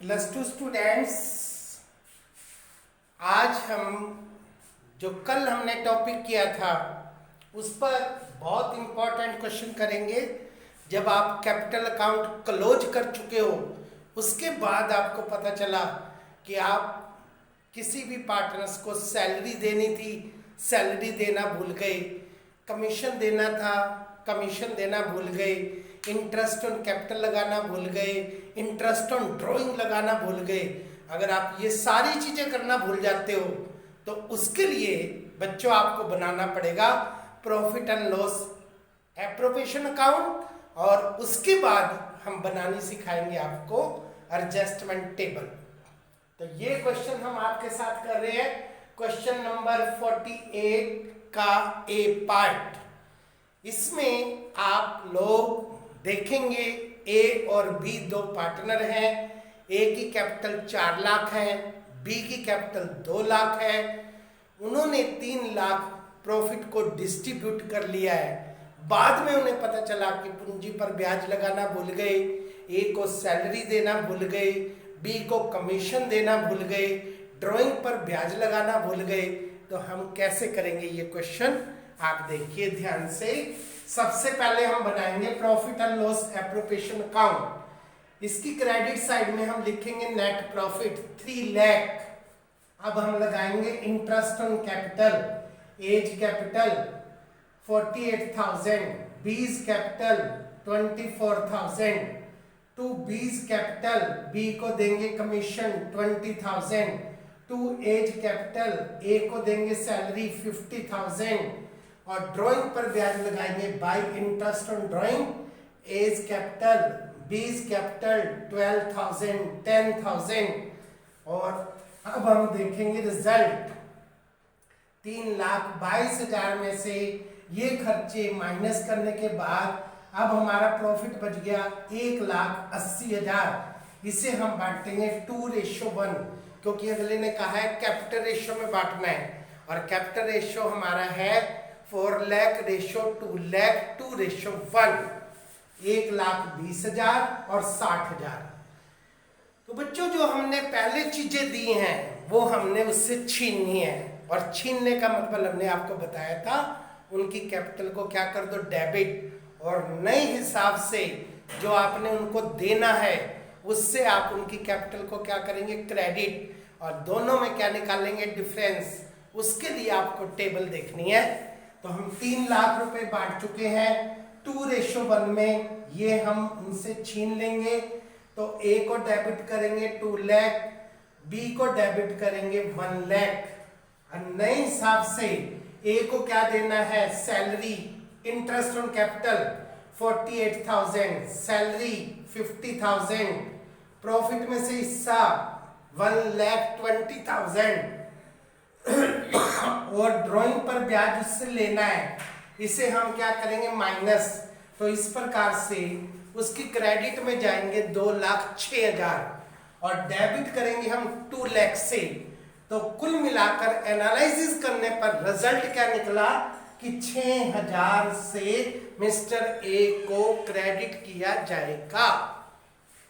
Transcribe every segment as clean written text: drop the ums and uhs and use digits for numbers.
Plus two students, आज हम जो कल हमने टॉपिक किया था उस पर बहुत इंपॉर्टेंट क्वेश्चन करेंगे। जब आप कैपिटल अकाउंट क्लोज कर चुके हो उसके बाद आपको पता चला कि आप किसी भी पार्टनर्स को सैलरी देनी थी, सैलरी देना भूल गए, कमीशन देना था, कमीशन देना भूल गए, इंटरेस्ट ऑन कैपिटल लगाना भूल गए, इंटरेस्ट ऑन ड्राइंग लगाना भूल गए। अगर आप ये सारी चीजें करना भूल जाते हो तो उसके लिए बच्चों आपको बनाना पड़ेगा profit and loss appropriation account, और उसके बाद हम बनानी सिखाएंगे आपको एडजस्टमेंट टेबल। तो ये क्वेश्चन हम आपके साथ कर रहे हैं, क्वेश्चन नंबर 48 का ए पार्ट। इसमें आप लोग देखेंगे ए और बी दो पार्टनर हैं। ए की कैपिटल 4 लाख है, बी की कैपिटल 2 लाख है। उन्होंने 3 लाख प्रॉफिट को डिस्ट्रीब्यूट कर लिया है। बाद में उन्हें पता चला कि पूंजी पर ब्याज लगाना भूल गए, ए को सैलरी देना भूल गए, बी को कमीशन देना भूल गए, ड्राइंग पर ब्याज लगाना भूल गए। तो हम कैसे करेंगे ये क्वेश्चन, आप देखिए ध्यान से। सबसे पहले हम बनाएंगे profit and loss appropriation account. इसकी क्रेडिट साइड में हम लिखेंगे नेट प्रॉफिट 3 लाख। अब हम लगाएंगे interest on capital, A's capital 48,000, B's capital 24,000, to B's capital B को देंगे commission 20,000, to A's capital A को देंगे सैलरी 50,000, और ड्राइंग पर ब्याज लगाएंगे by interest on drawing, A's capital B's capital 12,000, 10,000। और अब हम देखेंगे रिजल्ट। 3,22,000 में से ये खर्चे माइनस करने के बाद अब हमारा प्रॉफिट बच गया 1,80,000। इसे हम बांटेंगे 2:1, क्योंकि अगले ने कहा है कैपिटल रेशियो में बांटना है, और कैपिटल रेशियो हमारा है 4 लाख रेशियो 2 लाख 2:1, 1,20,000 और 60,000। तो बच्चों जो हमने पहले चीजें दी हैं वो हमने उससे छीननी है, और छीनने का मतलब हमने आपको बताया था उनकी कैपिटल को क्या कर दो डेबिट, और नए हिसाब से जो आपने उनको देना है उससे आप उनकी कैपिटल को क्या करेंगे क्रेडिट, और दोनों में क्या निकालेंगे डिफरेंस। उसके लिए आपको टेबल देखनी है। तो हम 3 लाख रुपए बांट चुके हैं 2:1 में, ये हम उनसे छीन लेंगे। तो ए को डेबिट करेंगे 2 लाख, बी को डेबिट करेंगे 1 लाख, और नए हिसाब से ए को क्या देना है salary, interest on capital 48,000, salary 50,000, profit में से हिस्सा 1,20,000, और ड्राइंग पर ब्याज उससे लेना है, इसे हम क्या करेंगे माइनस। तो इस प्रकार से उसकी क्रेडिट में जाएंगे 2,06,000 और डेबिट करेंगे हम 2 लाख से। तो कुल मिलाकर एनालिसिस करने पर रिजल्ट क्या निकला कि 6,000 से मिस्टर ए को क्रेडिट किया जाएगा।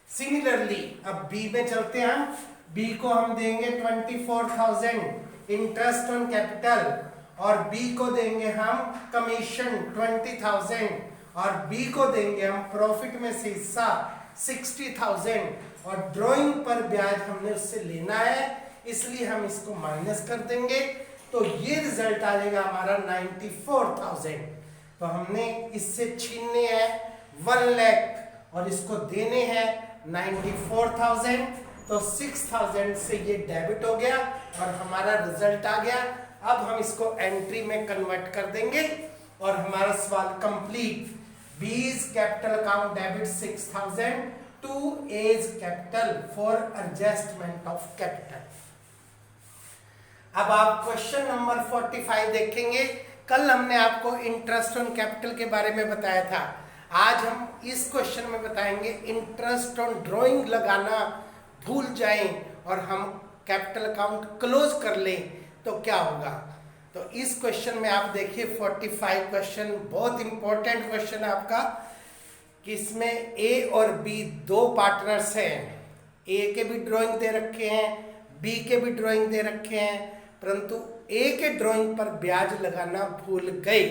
सिमिलरली अब बी में चलते हैं हम। बी को हम देंगे 24,000 इंटरेस्ट ऑन कैपिटल, और बी को देंगे हम कमीशन 20,000, और बी को देंगे हम प्रॉफिट में से हिस्सा 60,000, और ड्राइंग पर ब्याज हमने उससे लेना है इसलिए हम इसको माइनस कर देंगे। तो ये रिजल्ट आ जाएगा हमारा 94,000। तो हमने इससे छीनने हैं 1 लाख और इसको देने हैं 94,000। तो 6,000 से ये डेबिट हो गया और हमारा रिजल्ट आ गया। अब हम इसको एंट्री में कन्वर्ट कर देंगे और हमारा सवाल complete. B's capital account debit 6,000 to A's capital for adjustment of capital. अब आप क्वेश्चन नंबर 45 देखेंगे। कल हमने आपको इंटरेस्ट ऑन कैपिटल के बारे में बताया था, आज हम इस क्वेश्चन में बताएंगे इंटरेस्ट ऑन ड्राइंग लगाना भूल जाएं और हम कैपिटल अकाउंट क्लोज कर लें तो क्या होगा। तो इस क्वेश्चन में आप देखिए 45 क्वेश्चन बहुत इंपॉर्टेंट क्वेश्चन है आपका, कि इसमें ए और बी दो पार्टनर्स हैं। ए के भी ड्राइंग दे रखे हैं, बी के भी ड्राइंग दे रखे हैं, परंतु ए के ड्राइंग पर ब्याज लगाना भूल गए।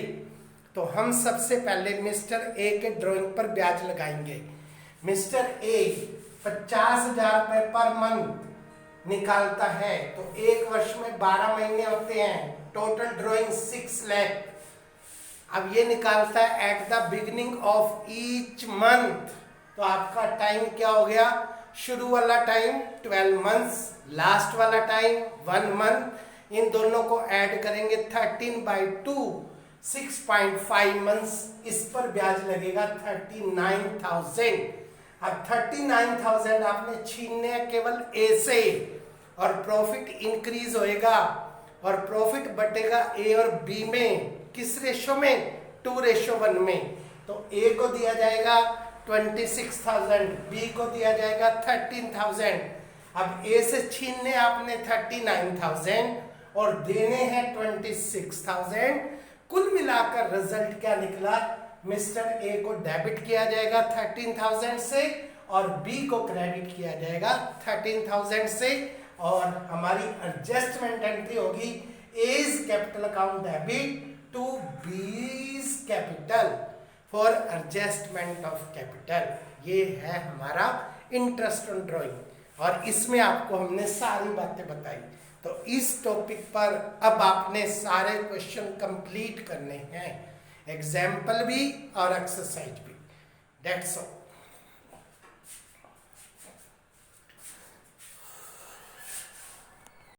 तो हम सबसे पहले मिस्टर ए के ड्राइंग पर ब्याज लगाएंगे। मिस्टर ए 50,000 रुपए पर मंथ निकालता है, तो एक वर्ष में 12 महीने होते हैं, टोटल ड्राइंग 6 लाख। अब ये निकालता है at the beginning of each month, तो आपका टाइम क्या हो गया, शुरू वाला टाइम 12 मंथ्स, लास्ट वाला टाइम 1 मंथ। इन दोनों को ऐड करेंगे 13/2 6.5 मंथ्स। इस पर ब्याज लगेगा 39,000। अब 39,000 आपने छीनने हैं केवल ए से, और प्रॉफिट इंक्रीज होएगा और प्रॉफिट बटेगा ए और बी में। किस रेशो में, 2:1 में। तो ए को दिया जाएगा 26,000, बी को दिया जाएगा 13,000। अब ए से छीनने आपने 39,000 और देने हैं 26,000। कुल मिलाकर रिजल्ट क्या निकला, मिस्टर ए को डेबिट किया जाएगा 13,000 से और बी को क्रेडिट किया जाएगा 13,000 से। और हमारी एडजस्टमेंट एंट्री होगी A's capital account debit to B's capital for adjustment of capital. ये है हमारा इंटरेस्ट ऑन ड्राइंग और इसमें आपको हमने सारी बातें बताई। तो इस टॉपिक पर अब आपने सारे क्वेश्चन कंप्लीट करने हैं, एग्जाम्पल भी और एक्सरसाइज भी। That's all.